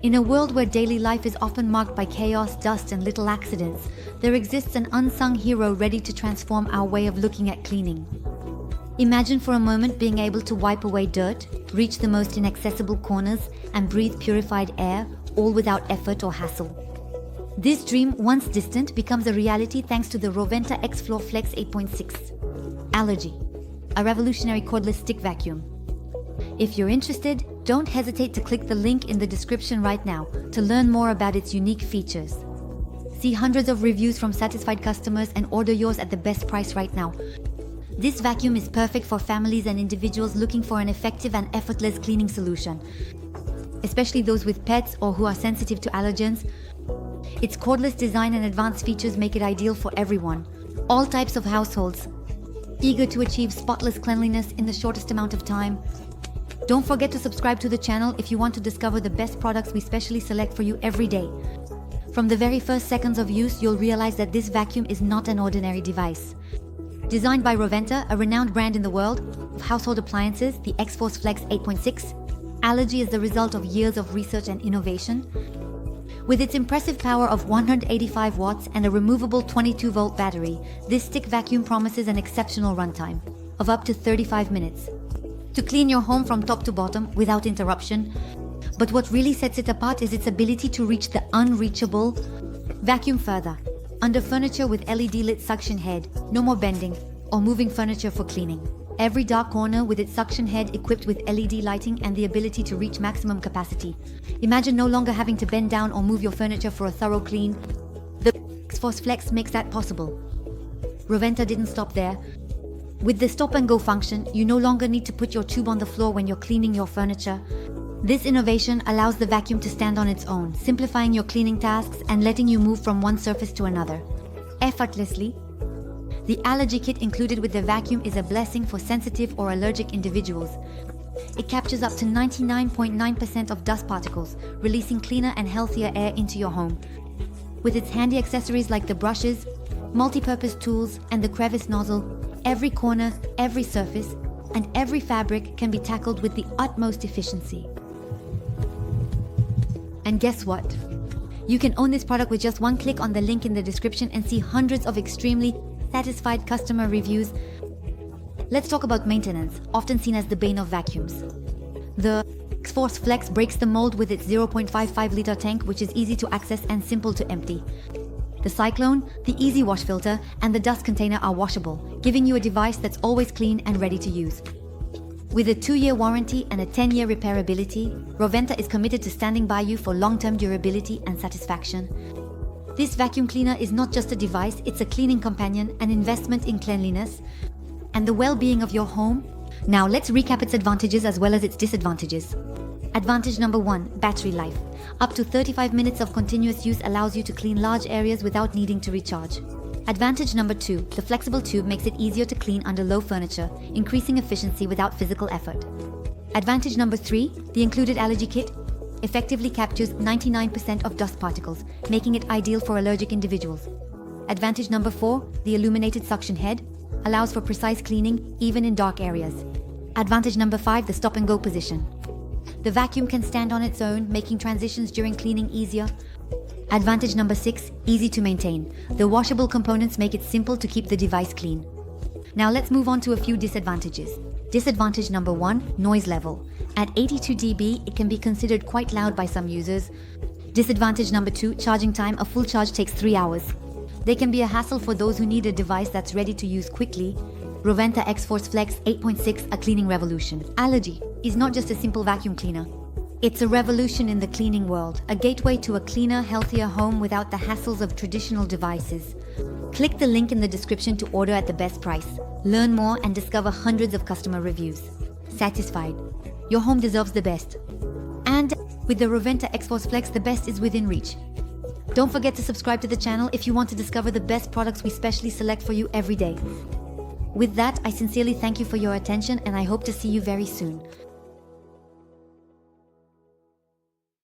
In a world where daily life is often marked by chaos, dust, and little accidents, there exists an unsung hero ready to transform our way of looking at cleaning. Imagine for a moment being able to wipe away dirt, reach the most inaccessible corners, and breathe purified air, all without effort or hassle. This dream, once distant, becomes a reality thanks to the Rowenta XForce Flex 8.60 Allergy, a revolutionary cordless stick vacuum. If you're interested, don't hesitate to click the link in the description right now to learn more about its unique features. See hundreds of reviews from satisfied customers and order yours at the best price right now. This vacuum is perfect for families and individuals looking for an effective and effortless cleaning solution, especially those with pets or who are sensitive to allergens. Its cordless design and advanced features make it ideal for everyone, all types of households, eager to achieve spotless cleanliness in the shortest amount of time. Don't forget to subscribe to the channel if you want to discover the best products we specially select for you every day. From the very first seconds of use, you'll realize that this vacuum is not an ordinary device. Designed by Rowenta, a renowned brand in the world of household appliances, the XForce Flex 8.60 Allergy is the result of years of research and innovation. With its impressive power of 185 watts and a removable 22-volt battery, this stick vacuum promises an exceptional runtime of up to 35 minutes to clean your home from top to bottom without interruption. But what really sets it apart is its ability to reach the unreachable. Vacuum further under furniture with LED-lit suction head, no more bending or moving furniture for cleaning. Every dark corner with its suction head equipped with LED lighting and the ability to reach maximum capacity. Imagine no longer having to bend down or move your furniture for a thorough clean. The XForce Flex makes that possible. Rowenta didn't stop there. With the stop-and-go function, you no longer need to put your tube on the floor when you're cleaning your furniture. This innovation allows the vacuum to stand on its own, simplifying your cleaning tasks and letting you move from one surface to another effortlessly. The allergy kit included with the vacuum is a blessing for sensitive or allergic individuals. It captures up to 99.9% of dust particles, releasing cleaner and healthier air into your home. With its handy accessories like the brushes, multi-purpose tools, and the crevice nozzle, every corner, every surface, and every fabric can be tackled with the utmost efficiency. And guess what? You can own this product with just one click on the link in the description and see hundreds of extremely satisfied customer reviews. Let's talk about maintenance, often seen as the bane of vacuums. The XForce Flex breaks the mold with its 0.55-liter tank, which is easy to access and simple to empty. The Cyclone, the Easy Wash filter, and the dust container are washable, giving you a device that's always clean and ready to use. With a 2-year warranty and a 10-year repairability, Rowenta is committed to standing by you for long-term durability and satisfaction. This vacuum cleaner is not just a device, it's a cleaning companion, an investment in cleanliness and the well-being of your home. Now let's recap its advantages as well as its disadvantages. Advantage number 1, battery life. Up to 35 minutes of continuous use allows you to clean large areas without needing to recharge. Advantage number 2, the flexible tube makes it easier to clean under low furniture, increasing efficiency without physical effort. Advantage number 3, the included allergy kit effectively captures 99% of dust particles, making it ideal for allergic individuals. Advantage number 4, the illuminated suction head allows for precise cleaning even in dark areas. Advantage number 5, the stop-and-go position. The vacuum can stand on its own, making transitions during cleaning easier. Advantage number 6, easy to maintain. The washable components make it simple to keep the device clean. Now let's move on to a few disadvantages. Disadvantage number 1, noise level. At 82 dB, it can be considered quite loud by some users. Disadvantage number 2, charging time. A full charge takes 3 hours. They can be a hassle for those who need a device that's ready to use quickly. Rowenta XForce Flex 8.6, a cleaning revolution. Allergy is not just a simple vacuum cleaner. It's a revolution in the cleaning world, a gateway to a cleaner, healthier home without the hassles of traditional devices. Click the link in the description to order at the best price. Learn more and discover hundreds of customer reviews. Satisfied? Your home deserves the best. And with the Rowenta XForce Flex, the best is within reach. Don't forget to subscribe to the channel if you want to discover the best products we specially select for you every day. With that, I sincerely thank you for your attention and I hope to see you very soon.